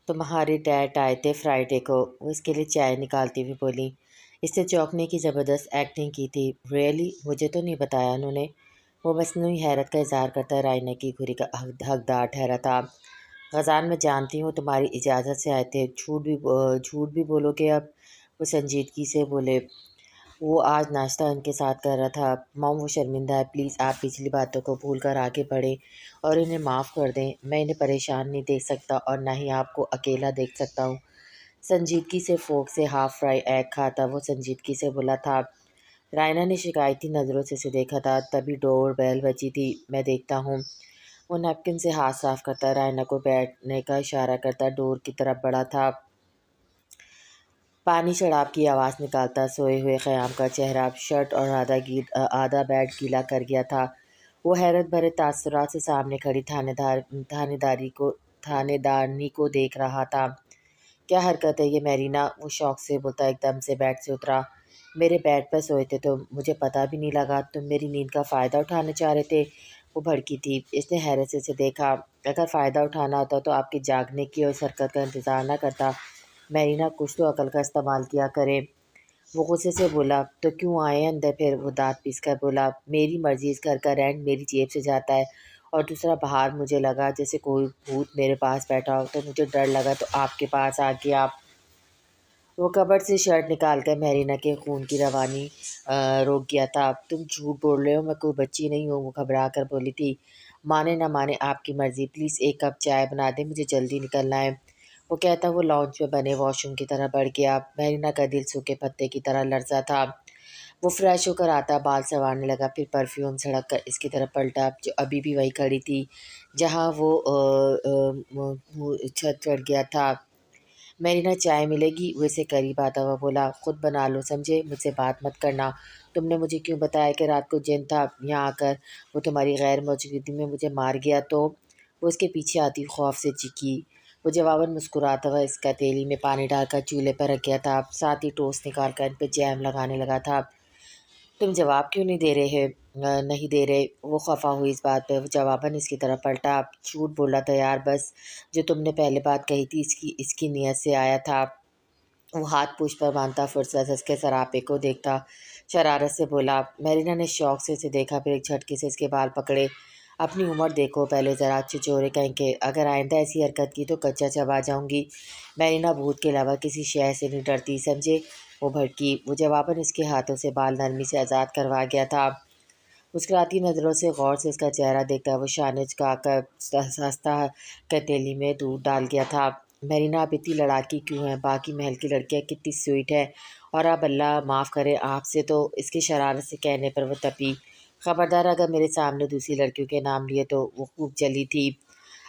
तुम्हारे डैड आए थे फ्राइडे को, वो इसके लिए चाय निकालती हुई बोली। इसने चौंकने की ज़बरदस्त एक्टिंग की थी। रियली? मुझे तो नहीं बताया उन्होंने। वो मसनूई हैरत का इजहार करता रायना की घुरी का हकदार ठहरा था। ग़ज़ान, मैं जानती हूँ तुम्हारी इजाज़त से आए थे। झूठ भी बोलोगे अब? वो संजीदगी से बोले। वो आज नाश्ता उनके साथ कर रहा था। मॉम, वो शर्मिंदा है। प्लीज़ आप पिछली बातों को भूल कर आगे बढ़ें और इन्हें माफ़ कर दें। मैं इन्हें परेशान नहीं देख सकता और ना ही आपको अकेला देख सकता हूँ। संजीदगी से फोक से हाफ फ्राई एग खाता वो संजीदगी से बोला था। रायना ने शिकायती नज़रों से उसे देखा था। तभी डोर बेल बजी थी। मैं देखता हूँ। वो नैपकिन से हाथ साफ करता रायना को बैठने का इशारा करता डोर की तरफ बढ़ा था। पानी शराब की आवाज़ निकालता सोए हुए ख़याम का चेहरा शर्ट और आधा बैग गीला कर गया था। वो हैरत भरे तासुरात से सामने खड़ी थानेदारनी को देख रहा था। क्या हरकत है ये मैरीना? वो शौक से बोलता एकदम से बेड से उतरा। मेरे बेड पर सोए थे तो मुझे पता भी नहीं लगा। तुम मेरी नींद का फ़ायदा उठाना चाह रहे थे? वो भड़की थी। इसने हैरत से उसे देखा। अगर फ़ायदा उठाना होता तो आपके जागने की और इस हरकत का इंतज़ार न करता। मैरीना, कुछ तो अकल का इस्तेमाल किया करे। वो गुस्से से बोला। तो क्यों आए अंदर फिर? वो दांत पीस कर बोला। मेरी मर्ज़ी, इस घर का रेंट मेरी जेब से जाता है। और दूसरा, बाहर मुझे लगा जैसे कोई भूत मेरे पास बैठा हो, तो मुझे डर लगा तो आपके पास आ गया। वो कबर्ड से शर्ट निकाल कर मैरीना के खून की रवानी रोक गया था। तुम झूठ बोल रहे हो, मैं कोई बच्ची नहीं हूँ। वो घबरा कर बोली थी। माने ना माने आपकी मर्ज़ी। प्लीज़ एक कप चाय बना दें, मुझे जल्दी निकलना है। वो कहता वो लॉन्च में बने वॉशरूम की तरह बढ़ गया। मैरीना का दिल सूखे पत्ते की तरह लरसा था। वो फ्रेश होकर आता बाल संवारने लगा। फिर परफ्यूम सड़क कर इसकी तरफ पलटा जो अभी भी वही खड़ी थी जहाँ वो छत चढ़ गया था। मैरीना, चाय मिलेगी? वो इसे करीब आता हुआ बोला। खुद बना लो, समझे? मुझसे बात मत करना। तुमने मुझे क्यों बताया कि रात को जिन था? यहाँ आकर वो तुम्हारी गैर मौजूदगी में मुझे मार गया तो? वो इसके पीछे आती खौफ से चीखी। वो जवाबन मुस्कुराता हुआ इसका तेली में पानी डालकर चूल्हे पर रख गया था। साथ ही टोस्ट निकाल कर इन पर जैम लगाने लगा था। तुम जवाब क्यों नहीं दे रहे हैं? नहीं दे रहे? वो खफा हुई इस बात पे। वो जवाबन इसकी तरफ पलटा। झूठ बोला था यार, बस जो तुमने पहले बात कही थी इसकी इसकी नीयत से आया था। वो हाथ पूछ पर बांधता फुर्सत उसके सरापे को देखता शरारत से बोला। मैरीना ने शौक से उसे देखा। फिर एक झटके से इसके बाल पकड़े। अपनी उम्र देखो पहले ज़रा, छिछोरे कहीं के। अगर आइंदा ऐसी हरकत की तो कच्चा चबा जाऊंगी। मैरीना भूत के अलावा किसी शय से नहीं डरती, समझे? वो भड़की। वो जवाबन इसके हाथों से बाल नरमी से आज़ाद करवा गया था। मुस्कुराती नज़रों से गौर से इसका चेहरा देखता वो शाने झुकाकर सस्ता कतेली में दूध डाल गया था। मैरीना, आप इतनी लड़ाकी क्यों हैं? बाकी महल की लड़कियां कितनी स्वीट है। और आप अल्लाह माफ़ करे आपसे तो। इसकी शरारत से कहने पर वो तपी। खबरदार, अगर मेरे सामने दूसरी लड़कियों के नाम लिए तो। वो खूब जली थी।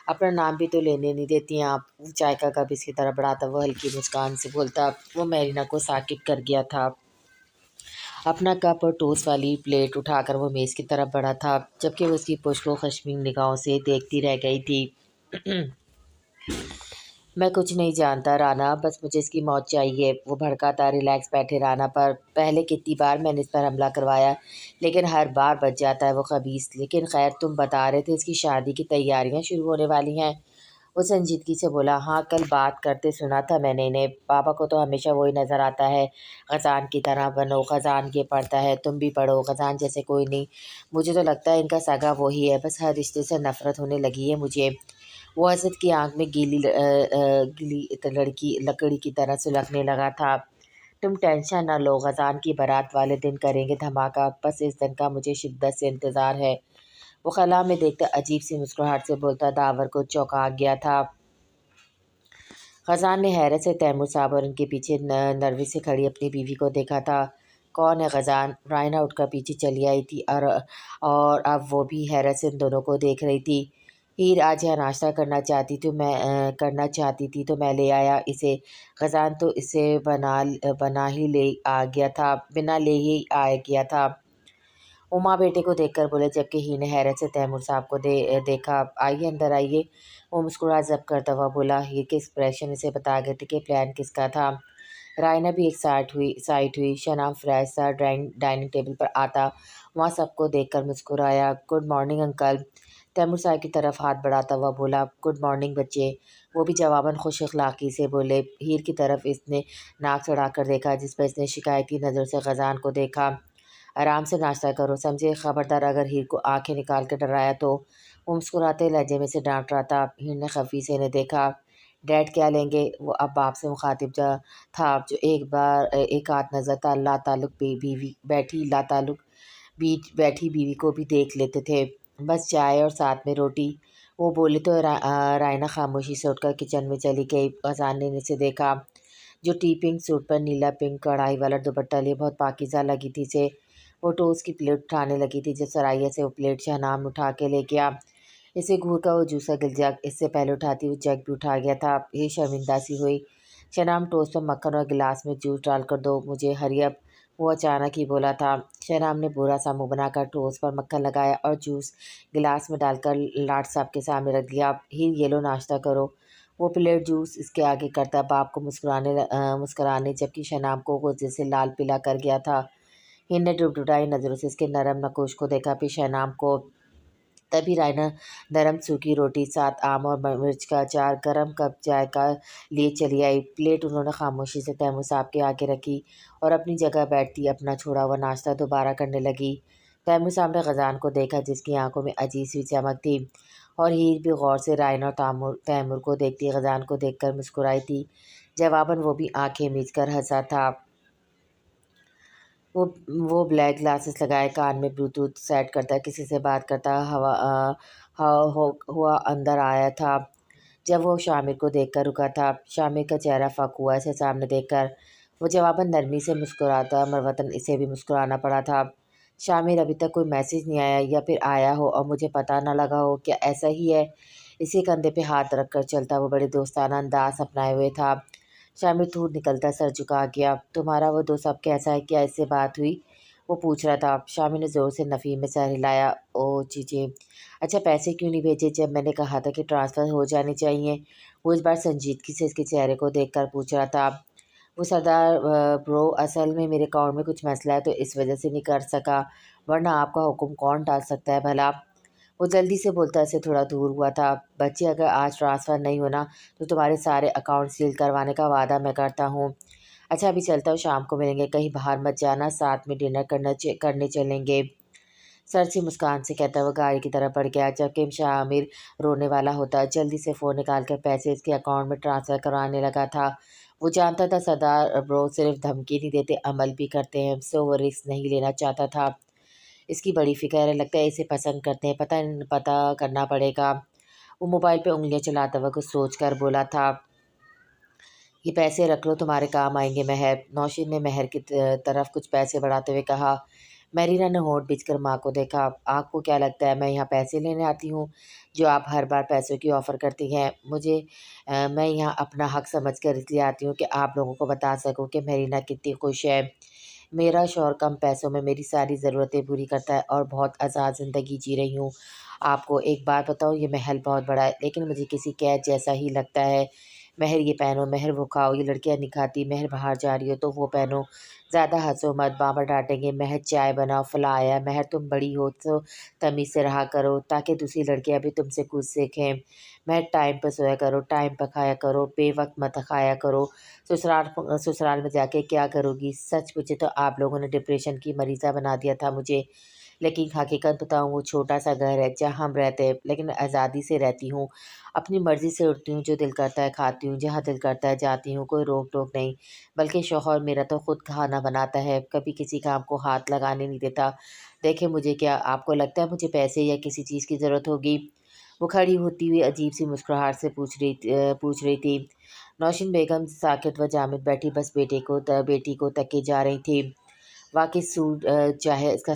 अपना नाम भी तो लेने नहीं देती हैं आप। वो चाय का कप इसकी तरफ बढ़ाता वो हल्की मुस्कान से बोलता। वो मैरीना को साकित कर गया था। अपना कप और टोस्ट वाली प्लेट उठाकर वो मेज़ की तरफ बढ़ा था जबकि वो उसकी पुष्ट को खश्मीन निगाहों से देखती रह गई थी। मैं कुछ नहीं जानता राना, बस मुझे इसकी मौत चाहिए। वो भड़का था। रिलैक्स बैठे राना पर। पहले कितनी बार मैंने इस पर हमला करवाया लेकिन हर बार बच जाता है वो खबीस। लेकिन खैर, तुम बता रहे थे इसकी शादी की तैयारियां शुरू होने वाली हैं। वो संजीदगी से बोला। हाँ, कल बात करते सुना था मैंने इन्हें। पापा को तो हमेशा वही नज़र आता है। ख़ज़ान की तरह बनो, ख़ज़ान ये पढ़ता है, तुम भी पढ़ो। ख़ज़ान जैसे कोई नहीं। मुझे तो लगता है इनका सगा वही है। बस हर रिश्ते से नफ़रत होने लगी है मुझे। वो हसद की आंख में गीली लड़की लकड़ी की तरह सुलगने लगा था। तुम टेंशन न लो, ख़ज़ान की बारात वाले दिन करेंगे धमाका। बस इस दिन का मुझे शिद्दत से इंतज़ार है। वो खला में देखकर अजीब सी मुस्कुराहट से बोलता दावर को चौंका गया था। ख़ज़ान ने हैरत से तैमूर साहब और उनके पीछे नर्वस से खड़ी अपनी बीवी को देखा था। कौन है ख़ज़ान? रायना उठकर पीछे चली आई थी और अब वो भी हैरत से इन दोनों को देख रही थी। हीर आज यहाँ नाश्ता करना चाहती थी तो मैं ले आया इसे। ख़ज़ान तो इसे बना ही ले आ गया था, बिना ले ही आ गया था। उमा बेटे को देखकर बोले जबकि ही ने हैरत से तैमूर साहब को देखा। आइए अंदर आइए। वो मुस्कुरा जब करता हुआ बोला। हीर के एक्सप्रेशन इसे बता गए थे कि प्लान किसका था। रायना भी एक साइड हुई। शनाम फ्रेश सा डाइनिंग टेबल पर आता वहाँ सबको देखकर मुस्कुराया। Good morning uncle. تیمور صاحب کی طرف ہاتھ بڑھاتا ہوا بولا، گڈ مارننگ بچے۔ وہ بھی جواباً خوش اخلاقی سے بولے۔ ہیر کی طرف اس نے ناک چڑھا کر دیکھا، جس پر اس نے شکایتی نظر سے غزان کو دیکھا۔ آرام سے ناشتہ کرو سمجھے، خبردار اگر ہیر کو آنکھیں نکال کے ڈرایا تو۔ وہ مسکراتے لہجے میں سے ڈانٹ رہا تھا۔ ہیر نے خفی سے انہیں دیکھا۔ ڈیڈ کیا لیں گے؟ وہ اب باپ سے مخاطب تھا جو ایک آدھ نظر تھا لا تعلق بیٹھی بیوی کو بھی دیکھ لیتے تھے۔ بس چائے اور ساتھ میں روٹی۔ وہ بولے تو رائنا خاموشی سے اٹھ کر کچن میں چلی گئی۔ غزان نے اسے دیکھا جو ٹی پنک سوٹ پر نیلا پنک کڑھائی والا دوپٹہ لیے بہت پاکیزہ لگی تھی سے۔ وہ ٹوسٹ کی پلیٹ اٹھانے لگی تھی جب سرائیہ سے وہ پلیٹ شہنام اٹھا کے لے گیا۔ اسے گھور کا وہ جوسا گل جگ اس سے پہلے اٹھاتی وہ جگ بھی اٹھا گیا تھا۔ یہ شرمندہ سی ہوئی۔ شہنام ٹوسٹ پر مکھن اور گلاس میں جوس ڈال کر دو مجھے، ہری اب۔ وہ اچانک ہی بولا تھا۔ شہنام نے برا سا منہ بنا کر ٹوسٹ پر مکھن لگایا اور جوس گلاس میں ڈال کر لاٹ صاحب کے سامنے رکھ دیا۔ ہیر یہ لو ناشتہ کرو۔ وہ پلیٹ جوس اس کے آگے کرتا باپ کو مسکرانے جبکہ شہنام کو غصے سے لال پلا کر گیا تھا۔ ہیر نے ڈبڈبائی نظروں سے اس کے نرم نکوش کو دیکھا، پھر شہنام کو۔ تبھی رائنا نرم سوکھی روٹی ساتھ آم اور مرچ کا اچار گرم کپ چائے کا لیے چلی آئی۔ پلیٹ انہوں نے خاموشی سے تیمور صاحب کے آگے رکھی اور اپنی جگہ بیٹھتی اپنا چھوڑا ہوا ناشتہ دوبارہ کرنے لگی۔ تیمور صاحب نے غزان کو دیکھا جس کی آنکھوں میں عجیب سی چمک تھی، اور ہیر بھی غور سے رائنا اور تیمور کو دیکھتی غزان کو دیکھ کر مسکرائی تھی۔ جواباً وہ بھی آنکھیں میچ کر ہنسا تھا۔ وہ بلیک گلاسز لگائے، کان میں بلوٹوتھ سیٹ کرتا کسی سے بات کرتا ہوا اندر آیا تھا جب وہ شامر کو دیکھ کر رکا تھا۔ شامر کا چہرہ فک ہوا اسے سامنے دیکھ کر۔ وہ جواباً نرمی سے مسکراتا مروتاً اسے بھی مسکرانا پڑا تھا۔ شامر ابھی تک کوئی میسج نہیں آیا، یا پھر آیا ہو اور مجھے پتہ نہ لگا ہو، کیا ایسا ہی ہے؟ اسی کندھے پہ ہاتھ رکھ کر چلتا وہ بڑے دوستانہ انداز اپنائے ہوئے تھا۔ شامر دھور نکلتا سر جھکا گیا۔ تمہارا وہ دوست اب کیسا ہے؟ کیا اس سے بات ہوئی؟ وہ پوچھ رہا تھا۔ شامر نے زور سے نفی میں سر ہلایا۔ او جی۔ اچھا پیسے کیوں نہیں بھیجے جب میں نے کہا تھا کہ ٹرانسفر ہو جانے چاہیے؟ وہ اس بار سنجیدگی سے اس کے چہرے کو دیکھ کر پوچھ رہا تھا۔ وہ سردار برو اصل میں میرے اکاؤنٹ میں کچھ مسئلہ ہے تو اس وجہ سے نہیں کر سکا، ورنہ آپ کا حکم کون ٹال سکتا ہے بھلا؟ وہ جلدی سے بولتا سے تھوڑا دور ہوا تھا۔ بچے اگر آج ٹرانسفر نہیں ہونا تو تمہارے سارے اکاؤنٹ سیل کروانے کا وعدہ میں کرتا ہوں۔ اچھا ابھی چلتا ہوں، شام کو ملیں گے، کہیں باہر مت جانا، ساتھ میں ڈنر کرنے چلیں گے۔ سر سی مسکان سے کہتا وہ گاڑی کی طرف بڑھ گیا۔ جبکہ شامر رونے والا ہوتا جلدی سے فون نکال کر پیسے اس کے اکاؤنٹ میں ٹرانسفر کروانے لگا تھا۔ وہ جانتا تھا سردار برو صرف دھمکی نہیں دیتے، عمل بھی کرتے ہیں، سو وہ رسک نہیں لینا چاہتا تھا۔ اس کی بڑی فکر ہے، لگتا ہے اسے پسند کرتے ہیں، پتہ کرنا پڑے گا۔ وہ موبائل پہ انگلیاں چلاتا ہوا کچھ سوچ کر بولا تھا۔ یہ پیسے رکھ لو، تمہارے کام آئیں گے مہر۔ نوشین نے مہر کی طرف کچھ پیسے بڑھاتے ہوئے کہا۔ مہرینہ نے ہونٹ بھیج کر ماں کو دیکھا۔ آپ کو کیا لگتا ہے میں یہاں پیسے لینے آتی ہوں جو آپ ہر بار پیسوں کی آفر کرتی ہیں؟ میں یہاں اپنا حق سمجھ کر اس لیے آتی ہوں کہ آپ لوگوں کو بتا سکوں کہ مہرینہ کتنی خوش ہے۔ میرا شوہر کم پیسوں میں میری ساری ضرورتیں پوری کرتا ہے اور بہت آزاد زندگی جی رہی ہوں۔ آپ کو ایک بات بتاؤں، یہ محل بہت بڑا ہے لیکن مجھے کسی قید جیسا ہی لگتا ہے۔ مہر یہ پہنو، مہر وہ کھاؤ، یہ لڑکیاں نہیں کھاتی، مہر باہر جا رہی ہو تو وہ پہنو، زیادہ ہنسو مت، بابا ڈانٹیں گے، مہر چائے بناؤ، فلاں آیا، مہر تم بڑی ہو تو تمیز سے رہا کرو تاکہ دوسری لڑکیاں بھی تم سے کچھ سیکھیں، مہر ٹائم پہ سویا کرو، ٹائم پہ کھایا کرو، بے وقت مت کھایا کرو، سسرال میں جا کے کیا کرو گی؟ سچ پوچھے تو آپ لوگوں نے ڈپریشن کی مریضہ بنا دیا تھا مجھے، لیکن حقیقت بتاؤں وہ چھوٹا سا گھر ہے جہاں ہم رہتے ہیں، لیکن میں آزادی سے رہتی ہوں، اپنی مرضی سے اٹھتی ہوں، جو دل کرتا ہے کھاتی ہوں، جہاں دل کرتا ہے جاتی ہوں، کوئی روک ٹوک نہیں، بلکہ شوہر میرا تو خود کھانا بناتا ہے، کبھی کسی کام کو ہاتھ لگانے نہیں دیتا۔ دیکھیں مجھے، کیا آپ کو لگتا ہے مجھے پیسے یا کسی چیز کی ضرورت ہوگی؟ وہ کھڑی ہوتی ہوئی عجیب سی مسکراہٹ سے پوچھ رہی تھی۔ نوشین بیگم ساکت و جامد بیٹھی بس بیٹی کو تکے جا رہی تھی۔ واقعی سوٹ چاہے اس کا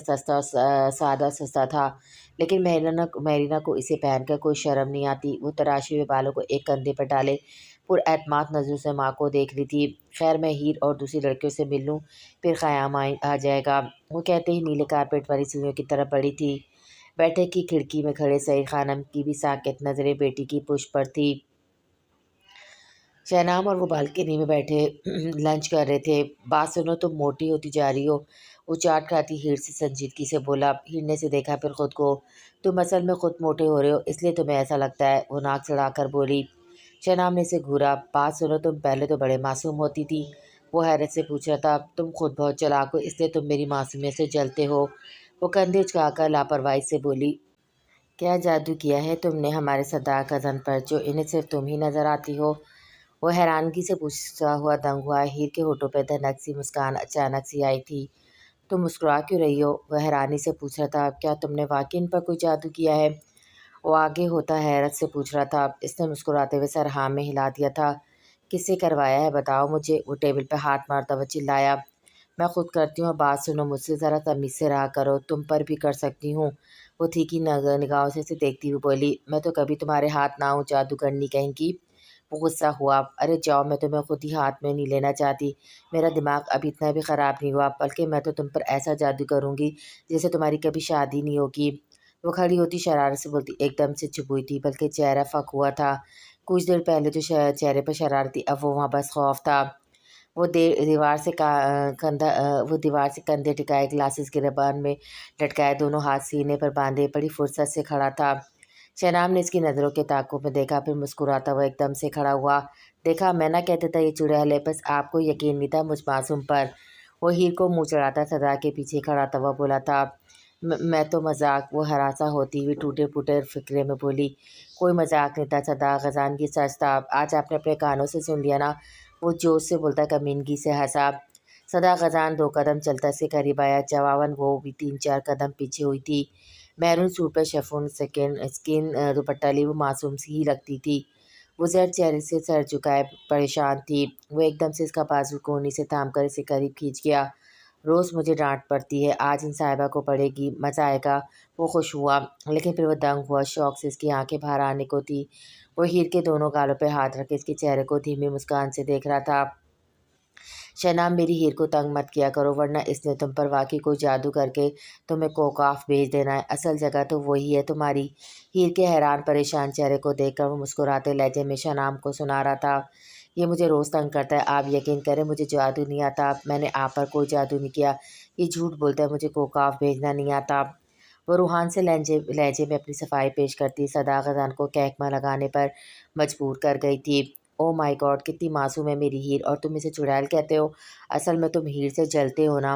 سادہ سستا تھا، لیکن مہرینہ کو اسے پہن کر کوئی شرم نہیں آتی۔ وہ تراشے ہوئے بالوں کو ایک کندھے پر ڈالے پر اعتماد نظروں سے ماں کو دیکھ رہی تھی۔ خیر میں ہیر اور دوسری لڑکیوں سے مل لوں، پھر قیام آ جائے گا۔ وہ کہتے ہی نیلے کارپیٹ والی سیڑھیوں کی طرف بڑھی تھی۔ بیٹھک کی کھڑکی میں کھڑے سعید خانم کی بھی ساکت نظریں بیٹی کی پشت پر تھی۔ शहनाम और वो बालकनी में बैठे लंच कर रहे थे। बात सुनो, तुम मोटी होती जा रही हो, वो चाट खाती हीर से संजीदगी से बोला। हीर ने से देखा फिर खुद को। तुम असल में खुद मोटे हो रहे हो, इसलिए तुम्हें ऐसा लगता है, वो नाक चढ़ाकर बोली। शहनाम ने से घूरा। बात सुनो, तुम पहले तो बड़े मासूम होती थी, वो हैरत से पूछ रहा था। तुम खुद बहुत चालाक हो, इसलिए तुम मेरी मासूमियत से जलते हो, वो कंधे उचकाकर लापरवाही से बोली। क्या जादू किया है तुमने हमारे सरदार कज़न पर, जो इन्हें सिर्फ तुम ही नजर आती हो? वो हैरानगी से पूछता हुआ दंग हुआ। हीर के होठों पर धनक सी मुस्कान अचानक सी आई थी। तुम मुस्कुरा क्यों रही हो? वह हैरानी से पूछ रहा था। क्या तुमने वाकई इन पर कोई जादू किया है? वो आगे होता हैरत से पूछ रहा था। इसने मुस्कुराते हुए सर हाँ में हिला दिया था। किससे करवाया है बताओ मुझे, वो टेबल पर हाथ मारता हुआ चिल्लाया। मैं खुद करती हूँ, बात सुनो, मुझसे ज़रा तमीज़ से रहा करो, तुम पर भी कर सकती हूँ। वो तीखी निगाहों से उसे देखती हुई बोली। मैं तो कभी तुम्हारे हाथ ना हूँ, जादू करनी कहेंगी। वो गुस्सा हुआ। अरे जाओ, मैं तुम्हें खुद ही हाथ में नहीं लेना चाहती। मेरा दिमाग अभी इतना भी ख़राब नहीं हुआ, बल्कि मैं तो तुम पर ऐसा जादू करूँगी जैसे तुम्हारी कभी शादी नहीं होगी। वो खड़ी होती शरारत से बोलती। एकदम से चुप हुई थी, बल्कि चेहरा फक हुआ था। कुछ देर पहले जो चेहरे पर शरारत थी, अब वो वहाँ बस खौफ था। वो वो दीवार से कंधे टिकाए, ग्लासेस गिरबान में लटकाए, दोनों हाथ सीने पर बांधे बड़ी फुर्सत से खड़ा था। शहनाम ने इसकी नज़रों के ताक़ुब में देखा, फिर मुस्कुराता हुआ एकदम से खड़ा हुआ। देखा, मैं ना कहता था ये चुड़ैल है, बस आपको यकीन नहीं था मुझ मासूम पर। वो हीर को मुंह चढ़ाता सदा के पीछे खड़ा था, हुआ बोला था। मैं तो मजाक, वो हरासा होती हुई टूटे फूटे फिक्रे में बोली। कोई मजाक नहीं था, सदा खजान की सच था। आज आपने अपने कानों से सुन लिया ना, वो जोश से बोलता कमीनगी से हंसा। सदा खजान 2 कदम चलता से करीब आया, जवाबन वो भी 3-4 कदम पीछे हुई थी। मैरून सूट पर शेफून स्किन दुपट्टा ली वो मासूम सी ही लगती थी। वो जर चेहरे से सर झुकाए परेशान थी। वो एकदम से इसका बाजू कोहनी से थाम कर इसे करीब खींच गया। रोज़ मुझे डांट पड़ती है, आज इन साहिबा को पड़ेगी, मज़ा आएगा। वो खुश हुआ, लेकिन फिर वो दंग हुआ, शौक से इसकी आंखें बाहर आने को थी। वो हीर के दोनों गालों पर हाथ रखे इसके चेहरे को धीमी मुस्कान से देख रहा था। शहनाम, मेरी हीर को तंग मत किया करो, वरना इसने तुम पर वाकई कोई जादू करके तुम्हें कोकाफ भेज देना है। असल जगह तो वही है तुम्हारी। हीर के हैरान परेशान चेहरे को देखकर वो मुस्कुराते लहजे में शहनाम को सुना रहा था। ये मुझे रोज़ तंग करता है, आप यकीन करें मुझे जादू नहीं आता, मैंने आप पर कोई जादू नहीं किया। ये झूठ बोलता है, मुझे कोकाफ भेजना नहीं आता। वो रूहान से लहजे लहजे में अपनी सफाई पेश करती सदा खजान को कहकमा लगाने पर मजबूर कर गई थी। ओह माय गॉड, कितनी मासूम है मेरी हीर, और तुम इसे चुड़ैल कहते हो? असल में तुम हीर से जलते हो ना?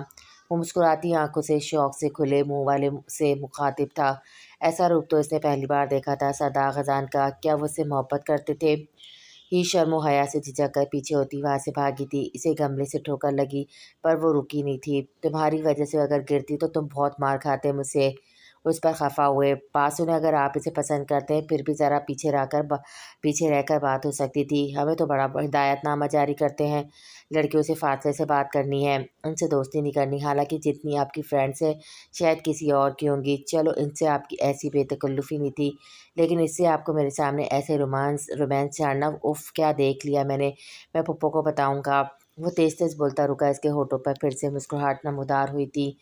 वो मुस्कुराती आंखों से शौक से खुले मुंह वाले से मुखातिब था। ऐसा रूप तो इसने पहली बार देखा था सदा खजान का। क्या वो उससे मोहब्बत करते थे? ही शर्मो हया से झिझक कर पीछे होती वहाँ से भागी थी। इसे गमले से ठोकर लगी, पर वो रुकी नहीं थी। तुम्हारी वजह से अगर गिरती तो तुम बहुत मार खाते मुझसे। उस पर खफा हुए। बासु ने, अगर आप इसे पसंद करते हैं फिर भी ज़रा पीछे रहकर बात हो सकती थी। हमें तो बड़ा हिदायतनामा जारी करते हैं, लड़कियों से फासले से बात करनी है, उनसे दोस्ती नहीं करनी। हालांकि जितनी आपकी फ्रेंड्स हैं शायद किसी और की होंगी। चलो, इनसे आपकी ऐसी बेतकल्लुफ़ी नहीं थी, लेकिन इससे आपको मेरे सामने ऐसे रोमांस झाड़ना, उफ़ क्या देख लिया मैंने। मैं पप्पो को बताऊँगा। वो तेज़ तेज़ बोलता रुका, इसके होठों पर फिर से मुस्कुराहट नमूदार हुई थी।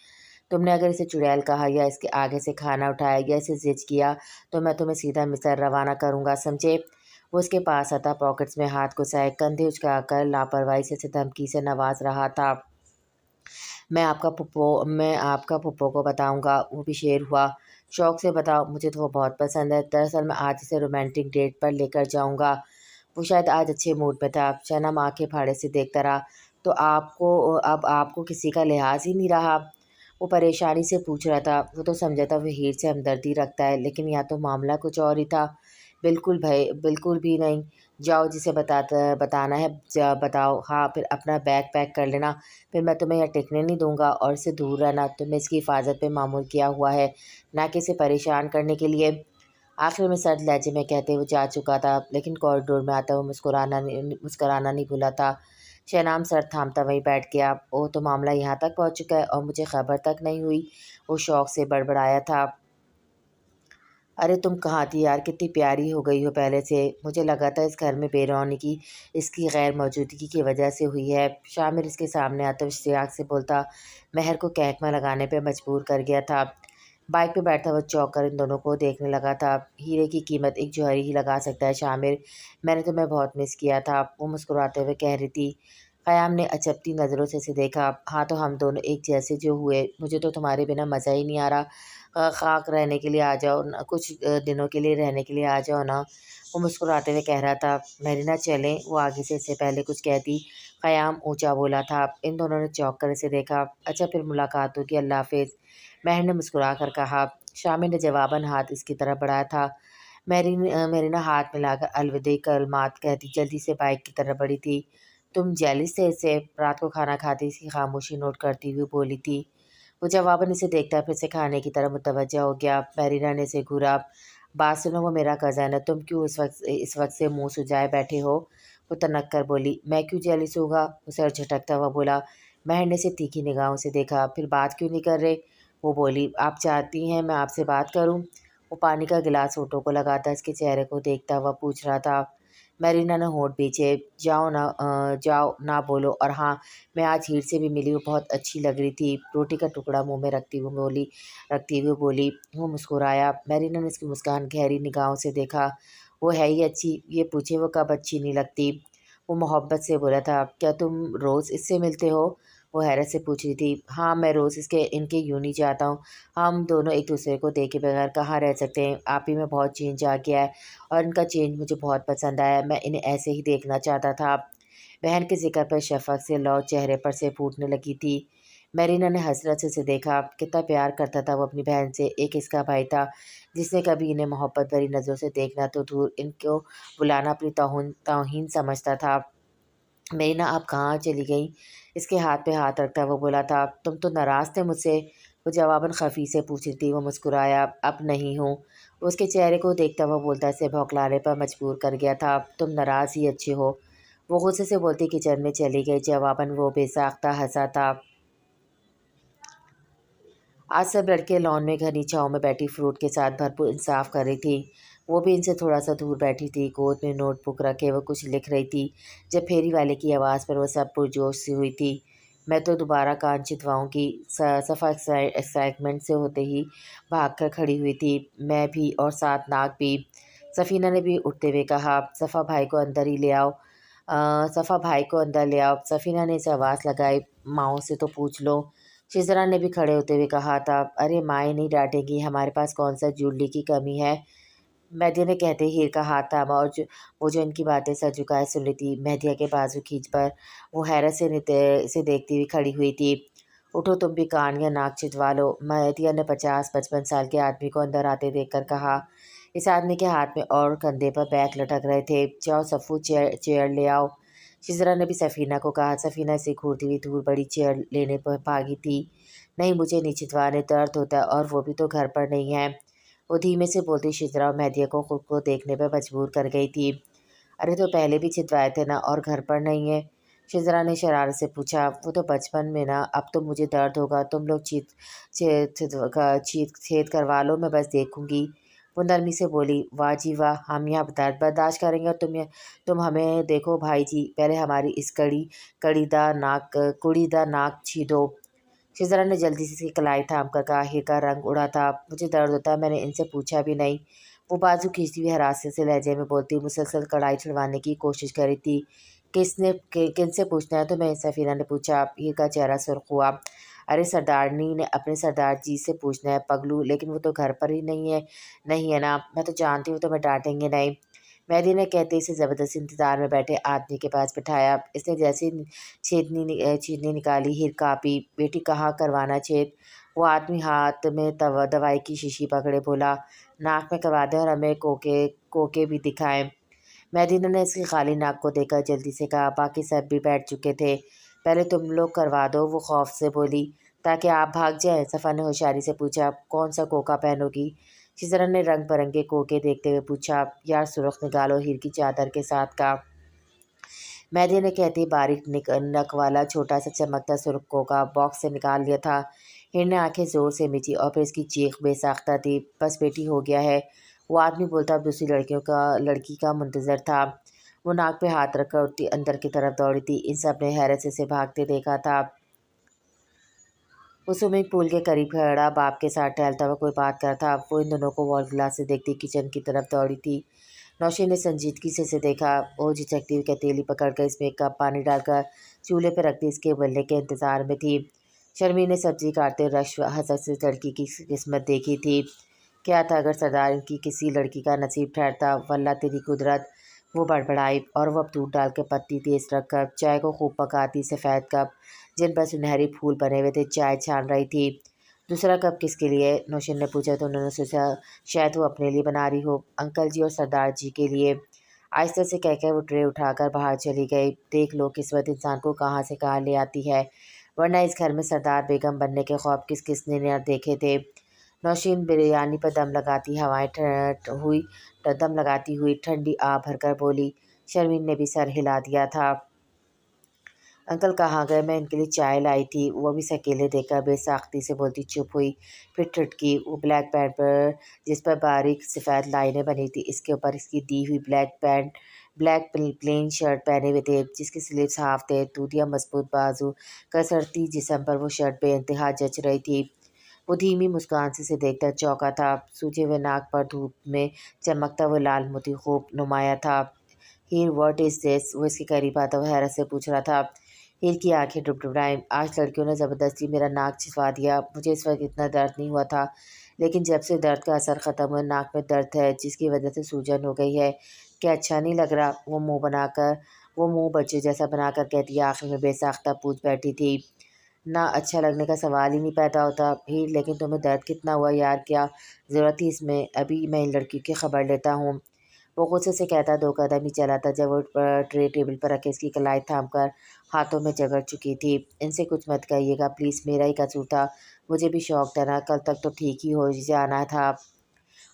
तुमने अगर इसे चुड़ैल कहा या इसके आगे से खाना उठाया या इसे ज़िद किया तो मैं तुम्हें सीधा मिस्र रवाना करूँगा, समझे? वो उसके पास आता, पॉकेट्स में हाथ घुसाए, कंधे उचकाकर लापरवाही से इसे धमकी से नवाज रहा था। मैं आपका फुप्पो को बताऊँगा, वो भी शेर हुआ। शौक से बताओ, मुझे तो वो बहुत पसंद है। दरअसल मैं आज इसे रोमांटिक डेट पर लेकर जाऊँगा। वो शायद आज अच्छे मूड में था। शबनम आँखें फाड़े से देखता रहा। तो अब आपको किसी का लिहाज ही नहीं रहा? वो परेशानी से पूछ रहा था। वो तो समझा था वो हीर से हमदर्दी रखता है, लेकिन यहाँ तो मामला कुछ और ही था। बिल्कुल भाई, बिल्कुल भी नहीं। जाओ, जिसे बताना है बताओ। हाँ, फिर अपना बैग पैक कर लेना, फिर मैं तुम्हें यहाँ टिकने नहीं दूंगा, और इससे दूर रहना। तुम्हें इसकी हिफाजत पे मामूर किया हुआ है, ना कि इसे परेशान करने के लिए। आखिर में सर्द लहजे में कहते हुए जा चुका था, लेकिन कॉरिडोर में आता हुआ मुस्कुराना नहीं भूला था। शहनाम सर थामता वहीं बैठ गया। वो तो मामला यहाँ तक पहुँच चुका है और मुझे खबर तक नहीं हुई, वो शौक से बड़बड़ाया था। अरे तुम कहाँ थी यार, कितनी प्यारी हो गई हो पहले से। मुझे लगा था इस घर में बेरौनकी इसकी गैर मौजूदगी की वजह से हुई है। शामिर इसके सामने आता इश्तियाक से बोलता, महर को कहकमा लगाने पर मजबूर कर गया था। बाइक पे बैठा हुआ चौंक कर इन दोनों को देखने लगा था। हीरे की कीमत एक जौहरी ही लगा सकता है शामिर, मैंने तुम्हें बहुत मिस किया था, वो मुस्कुराते हुए कह रही थी। क़याम ने अचंभती नज़रों से देखा। हाँ तो हम दोनों एक जैसे जो हुए, मुझे तो तुम्हारे बिना मज़ा ही नहीं आ रहा। खाक रहने के लिए आ जाओ ना, कुछ दिनों के लिए रहने के लिए आ जाओ ना, वो मुस्कुराते हुए कह रहा था। मेरीना चलें, वो आगे से इससे पहले कुछ कहती क़याम ऊंचा बोला था। इन दोनों ने चौंक कर इसे देखा। अच्छा फिर मुलाकात होगी, अल्लाह हाफिज़, महर ने मुस्कुरा कर कहा। शामिर ने जवाबन हाथ इसकी तरफ बढ़ाया था। मेरीना हाथ मिलाकर अलविदा कलमात कहती जल्दी से बाइक की तरफ बढ़ी थी। तुम जेलिस थे इससे, रात को खाना खाते इसकी खामोशी नोट करती हुई बोली थी। वो जवाबन इसे देखता फिर से खाने की तरफ मुतवज्जा हो गया। मेरीना ने इसे घूरा। बात सुनो, वो मेरा कज़न है, तुम क्यों इस वक्त से मुंह सुजाए बैठे हो? वो तनक कर बोली। मैं क्यों जेलिस होगा? वो सर झटकता हुआ बोला। महर ने से तीखी निगाहों से देखा। फिर बात क्यों नहीं कर रहे? वो बोली। आप चाहती हैं मैं आपसे बात करूं? वो पानी का गिलास होठों को लगाता इसके चेहरे को देखता हुआ पूछ रहा था। मेरीना ने होठ पीछे। जाओ ना बोलो, और हाँ, मैं आज हीर से भी मिली, वो बहुत अच्छी लग रही थी, रोटी का टुकड़ा मुंह में रखती हुई बोली। वो मुस्कुराया। मेरीना ने इसकी मुस्कान गहरी निगाहों से देखा। वो है ही अच्छी, ये पूछे वो कब अच्छी नहीं लगती? वो मोहब्बत से बोला था। क्या तुम रोज़ इससे मिलते हो? वो हैरत से पूछ रही थी। हाँ, मैं रोज़ इनके यूं नहीं जाता हूँ। हम दोनों एक दूसरे को देखे बगैर कहाँ रह सकते हैं? आप ही में बहुत चेंज आ गया है, और इनका चेंज मुझे बहुत पसंद आया। मैं इन्हें ऐसे ही देखना चाहता था। बहन के ज़िक्र पर शफ़क़ से लौ चेहरे पर से फूटने लगी थी। मेरीना ने हसरत से उसे देखा। कितना प्यार करता था वो अपनी बहन से। एक इसका भाई था जिसने कभी इन्हें मोहब्बत भरी नज़रों से देखना तो दूर, इनको बुलाना अपनी तौहीन समझता था। मेरीना आप कहाँ चली गई? इसके हाथ पे हाथ रखता वो बोला था। तुम तो नाराज़ थे मुझसे? वो जवाबन खफ़ी से पूछ रही थी। वो मुस्कुराया। अब नहीं हूँ। उसके चेहरे को देखता हुआ बोलता इसे बौखलाने पर मजबूर कर गया था। तुम नाराज़ ही अच्छे हो। वो गुस्से से बोलती किचन में चली गई। जवाबन वो बेसाख्ता हंसा था। आज सब लड़के लॉन में घनी छाँव में बैठी फ्रूट के साथ भरपूर इंसाफ कर रही थी। वो भी इनसे थोड़ा सा दूर बैठी थी, गोद में नोटबुक रखे वो कुछ लिख रही थी। जब फेरी वाले की आवाज़ पर वो सब पुरजोश सी हुई थी। मैं तो दोबारा कान चितवाऊँगी, सफ़ा एक्साइटमेंट से होते ही भाग कर खड़ी हुई थी। मैं भी, और साथ नाक भी। सफ़ीना ने भी उठते हुए कहा। सफ़ा भाई को अंदर ले आओ। सफ़ीना ने इसे आवाज़ लगाई। माओ से तो पूछ लो। शिजरा ने भी खड़े होते हुए कहा था। अरे माएँ नहीं डांटेंगी, हमारे पास कौन सा ज्वेलरी की कमी है? मेहदिया ने कहते ही हीर का हाथ थामा, और वो जो इनकी बातें सर झुकाए सुन रही थी। मेहदिया के बाजू खींच पर वो हैरत से देखती हुई खड़ी हुई थी। उठो, तुम भी कान या नाक छिदवा लो, मेहदिया ने 50-55 साल के आदमी को अंदर आते देखकर कहा। इस आदमी के हाथ में और कंधे पर बैग लटक रहे थे। जाओ सफ़ू, चेयर ले आओ। शिजरा ने भी सफ़ीना को कहा। सफ़ीना से घूरती हुई दूर बड़ी चेयर लेने पर भागी थी। नहीं, मुझे नहीं छिदवाने, दर्द होता है, और वो भी तो घर पर नहीं है। वो धीमे से बोलती शिजरा और मेहदिया को खुद को देखने पर मजबूर कर गई थी। अरे तो पहले भी छिदवाए थे ना, और घर पर नहीं है? शिजरा ने शरारत से पूछा। वो तो बचपन में ना, अब तो मुझे दर्द होगा, तुम लोग छेद करवा लो, मैं बस देखूंगी। वो नरमी से बोली। वाह जी वाह, हम यहाँ दर्द बर्दाश्त करेंगे, और तुम हमें देखो भाई जी, पहले हमारी इस कुड़ीदा नाक छीदो। शिजरा ने जल्दी से इसकी कलाई थाम कर कहा। हीर का रंग उड़ा था। मुझे दर्द होता है, मैंने इनसे पूछा भी नहीं। वो बाजू खींचती हुई हरासे से लहजे में बोलती मुसलसल कढ़ाई छुड़वाने की कोशिश कर रही थी। किनसे पूछना है तुम्हें? सफ़ीना ने पूछा। हीर का चेहरा सुर्ख हुआ। अरे सरदारनी ने अपने सरदार जी से पूछना है पगलू, लेकिन वो तो घर पर ही नहीं है ना। मैं तो जानती हूँ तुम्हें डांटेंगे नहीं। मेहदी ने कहते इसे ज़बरदस्ती इंतज़ार में बैठे आदमी के पास बिठाया। इसने जैसे ही छीदनी निकाली, हीर काँपी। बेटी कहाँ करवाना छेद? वो आदमी हाथ में दवाई की शीशी पकड़े बोला। नाक में करवा दें, और हमें कोके कोके भी दिखाएं। मेहदी ने इसकी खाली नाक को देखकर जल्दी से कहा। बाकी सब भी बैठ चुके थे। पहले तुम लोग करवा दो, वो खौफ से बोली, ताकि आप भाग जाएं। सफ़ा ने होशियारी से पूछा। कौन सा कोका पहनोगी? शिजरा ने रंग बिरंगे कोके देखते हुए पूछा। यार सुर्ख निकालो, हीर की चादर के साथ का। मेहदी ने कहते ही बारीक नक वाला छोटा सा चमकता सुर्ख कोका बॉक्स से निकाल लिया था। हीर ने आंखें जोर से मीची, और फिर इसकी चीख बेसाख्ता थी। बस बेटी, हो गया है। वो आदमी बोलता अब दूसरी लड़की का मुंतज़र था। वो नाक पे हाथ रखकर उठती अंदर की तरफ दौड़ी थी। इन सब ने हैरत से इसे भागते देखा था। वो स्विमिंग पूल के करीब खड़ा बाप के साथ टहलता हुआ कोई बात कर था। वो इन दोनों को वॉल ग्लास से देखती किचन की तरफ दौड़ी थी। नौशीन ने संजीदगी से इसे देखा। वो झिझकती हुई कतीली पकड़कर इसमें एक कप पानी डालकर चूल्हे पर रख दी। इसके उबलने के इंतजार में थी। शर्मी ने सब्जी काटते हुए रश हंसक से लड़की की किस्मत देखी थी। क्या था अगर सरदार इनकी किसी लड़की का नसीब ठहरता। वल्लाह तेरी कुदरत। वो बड़बड़ाई और वो अब दूध डाल के पत्ती तेज रखकर चाय को खूब पकाती। सफ़ेद कप जिन पर सुनहरी फूल बने हुए थे चाय छान रही थी। दूसरा कप किसके लिए? नौशीन ने पूछा तो उन्होंने सोचा शायद वो अपने लिए बना रही हो, अंकल जी और सरदार जी के लिए। आहिस्ता से कहकर वो ट्रे उठाकर बाहर चली गई। देख लो किस्मत इंसान को कहाँ से कहाँ ले आती है, वरना इस घर में सरदार बेगम बनने के ख्वाब किस किस ने न देखे थे। नौशीन बिरयानी पर दम लगाती हुई ठंडी आ भरकर बोली। शर्मीन ने भी सर हिला दिया था। अंकल कहाँ गए? मैं इनके लिए चाय लाई थी। वो भी अकेले देखकर बेसाख्ती से बोलती चुप हुई। फिर ठुटकी। वो ब्लैक पैंट पर जिस पर बारीक सफ़ेद लाइनें बनी थी, इसके ऊपर इसकी दी हुई ब्लैक प्लेन शर्ट पहने हुए थे जिसके स्लीव्स हाफ थे। दूधिया मजबूत बाजू कसरती जिस्म पर वो शर्ट बेइंतहा जच रही थी। वो धीमी मुस्कान से इसे देखकर चौंका था। सूजे हुए नाक पर धूप में चमकता हुआ लाल मोती खूब नुमाया था। हीर व्हाट इज़ दिस? वो इसके करीब आता हुआ हैरत से पूछ रहा था। हीर की आंखें डुबडुबाईं। आज लड़कियों ने ज़बरदस्ती मेरा नाक छिदवा दिया। मुझे इस वक्त इतना दर्द नहीं हुआ था, लेकिन जब से दर्द का असर ख़त्म हुआ नाक में दर्द है जिसकी वजह से सूजन हो गई है। क्या अच्छा नहीं लग रहा? वो मुंह बच्चे जैसा बनाकर कहती आखिर में बेसाख्ता पूछ बैठी थी। ना अच्छा लगने का सवाल ही नहीं पैदा होता। हीर लेकिन तुम्हें दर्द कितना हुआ यार? क्या ज़रूरत थी इसमें? अभी मैं इन लड़कियों की खबर लेता हूँ। वो गुस्से से कहता 2 कदम ही चला था जब वो ट्रे टेबल पर रखे इसकी कलाई थामकर हाथों में जगड़ चुकी थी। इनसे कुछ मत कहिएगा प्लीज़, मेरा ही कसूर था। मुझे भी शौक था ना, कल तक तो ठीक ही हो जाना था।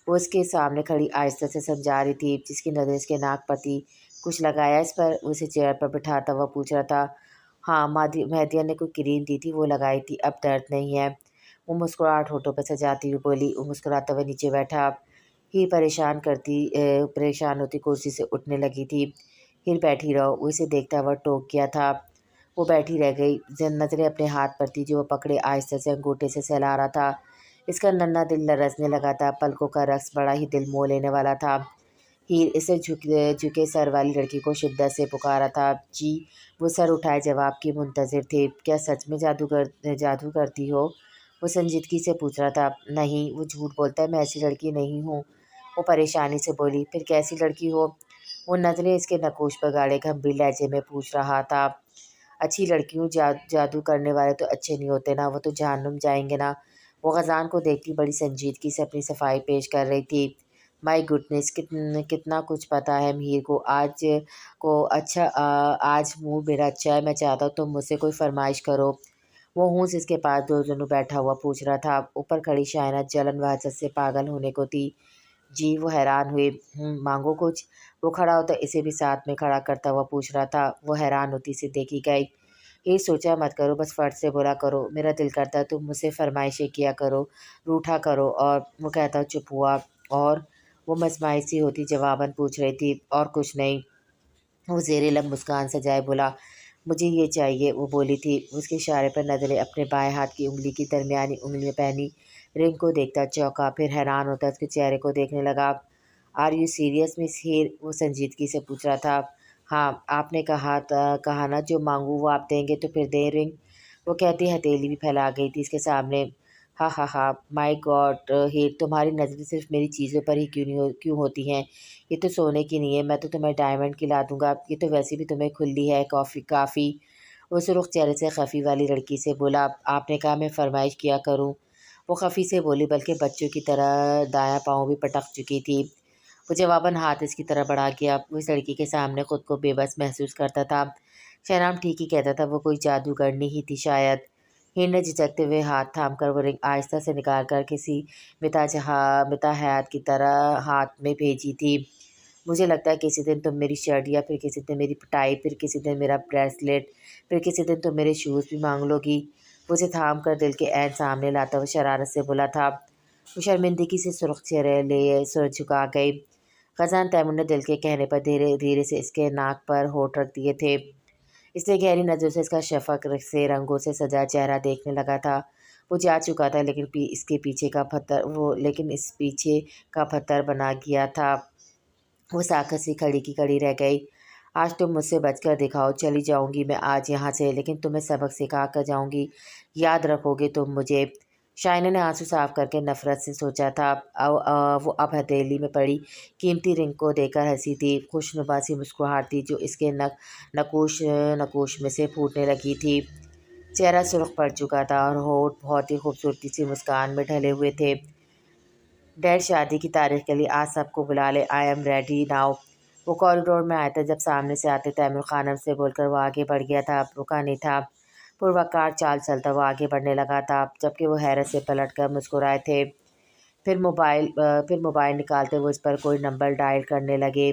वो उसके सामने खड़ी आहिस्ता से समझा रही थी जिसकी नज़र इसके नाक पर थी। कुछ लगाया इस पर? वो उसे चेयर पर बिठाता हुआ पूछ रहा था। हाँ, मेहदिया ने कोई क्रीम दी थी वो लगाई थी, अब दर्द नहीं है। वो मुस्कुराहट होठों पर सजाती हुई बोली। वो मुस्कुराते हुए नीचे बैठा। ही परेशान होती कुर्सी से उठने लगी थी। फिर बैठी रहो। वो इसे देखता हुआ टोक गया था। वो बैठी रह गई। नज़रें अपने हाथ पर थी जो वो पकड़े आहिस्ता से अंगूठे से सहला रहा था। इसका नन्हा दिल लरजने लगा था। पलकों का रक्स बड़ा ही दिल मोह लेने वाला था। हीर इसे झुके सर वाली लड़की को शिद्दत से पुकारा था। जी। वो सर उठाए जवाब की मुंतज़िर थे। क्या सच में जादू करती हो? वो संजीदगी से पूछ रहा था। नहीं, वो झूठ बोलता है, मैं ऐसी लड़की नहीं हूँ। वो परेशानी से बोली। फिर कैसी लड़की हो? वो नज़रें इसके नकोश पर गाड़े गंभीर लहजे में पूछ रहा था। अच्छी लड़कियों जादू करने वाले तो अच्छे नहीं होते ना, वो तो जहन्नुम जाएंगे ना। वो ग़ज़ान को देखती बड़ी संजीदगी से अपनी सफाई पेश कर रही थी। माय गुडनेस, कितना कुछ पता है मीर को। आज मूड मेरा अच्छा है, मैं चाहता हूँ तुम मुझसे कोई फरमाइश करो। वो हूस इसके पास दो जनू बैठा हुआ पूछ रहा था। ऊपर खड़ी शायना जलन व हसद से पागल होने को थी। जी। वो हैरान हुए। मांगो कुछ। वो खड़ा होता इसे भी साथ में खड़ा करता हुआ पूछ रहा था। वो हैरान होती से देखी गई। ये सोचा मत करो, बस फट से बोला करो, मेरा दिल करता है तुम मुझसे फरमाइशें किया करो, रूठा करो। और वो कहता चुप हुआ। और वो मजमाइश सी होती जवाबन पूछ रही थी। और कुछ नहीं। वो ज़ेरे लब मुस्कान सजाए बोला। मुझे ये चाहिए। वो बोली थी। उसके इशारे पर नज़रें अपने बाएं हाथ की उंगली की दरमियानी उंगली में पहनी रिंग को देखता चौंका। फिर हैरान होता उसके चेहरे को देखने लगा। आर यू सीरियस मिस हीर? वो संजीदगी से पूछ रहा था। हाँ, आपने कहा ना जो मांगू वो आप देंगे, तो फिर दे रिंग। वो कहती हथेली भी फैला गई थी इसके सामने। हा हा हा, माय गॉड हीर, तुम्हारी नज़रें सिर्फ मेरी चीज़ों पर ही क्यों होती हैं? ये तो सोने की नहीं है, मैं तो तुम्हें डायमंड की ला दूंगा। ये तो वैसे भी तुम्हें खुली है काफ़ी। वो सुर्ख चेहरे से खफ़ी वाली लड़की से बोला। आपने कहा मैं फरमाइश किया करूँ? वो खफ़ी से बोली, बल्कि बच्चों की तरह दायां पाँव भी पटक चुकी थी। वो जवाबन हाथ इसकी तरफ बढ़ा गया। वो इस लड़की के सामने खुद को बेबस महसूस करता था। शहनाम ठीक ही कहता था, वो कोई जादूगरनी ही थी शायद। हिर ने झिझकते हुए हाथ थाम कर वो रिंग आहिस्ता से निकाल कर किसी मिता हयात की तरह हाथ में भेजी थी। मुझे लगता है किसी दिन तुम मेरी शर्ट, या फिर किसी दिन मेरी टाई, फिर किसी दिन मेरा ब्रेसलेट, फिर किसी दिन तुम मेरे शूज़ भी मांग लोगी। वो उसे थाम कर दिल के ऐन सामने लाता हुआ शरारत से बोला था। वो शर्मिंदगी से सुर्ख चेहरे ले सर झुका गई। ख़ज़ान तैमूर ने दिल के कहने पर धीरे धीरे से इसके नाक पर होठ रख दिए थे। इसने गहरी नज़रों से इसका शफ़क़ से रंगों से सजा चेहरा देखने लगा था। وہ جا چکا تھا لیکن اس کے پیچھے کا پتھر اس پیچھے کا پتھر بنا گیا تھا۔ وہ ساکت سی کھڑی کی کھڑی رہ گئی۔ آج تم مجھ سے بچ کر دکھاؤ، چلی جاؤں گی میں آج یہاں سے، لیکن تمہیں سبق سکھا کر جاؤں گی، یاد رکھو گے تم مجھے۔ شائنہ نے آنسو صاف کر کے نفرت سے سوچا تھا۔ وہ اب ہتھیلی میں پڑی قیمتی رنگ کو دیکھ کر ہنسی تھی، خوشنما سی مسکراہٹ تھی جو اس کے نقوش میں سے پھوٹنے لگی تھی۔ چہرہ سرخ پڑ چکا تھا اور ہونٹ بہت ہی خوبصورتی سی مسکان میں ڈھلے ہوئے تھے۔ ڈیڈ شادی کی تاریخ کے لیے آج سب کو بلا لے، آئی ایم ریڈی ناؤ۔ وہ کوریڈور میں آیا تھا جب سامنے سے آتے تیمور خانم سے بول کر وہ آگے بڑھ گیا تھا، رکا نہیں تھا۔ پروقار چال چلتا وہ آگے بڑھنے لگا تھا، جبکہ وہ حیرت سے پلٹ کر مسکرائے تھے۔ پھر موبائل نکالتے وہ اس پر کوئی نمبر ڈائل کرنے لگے۔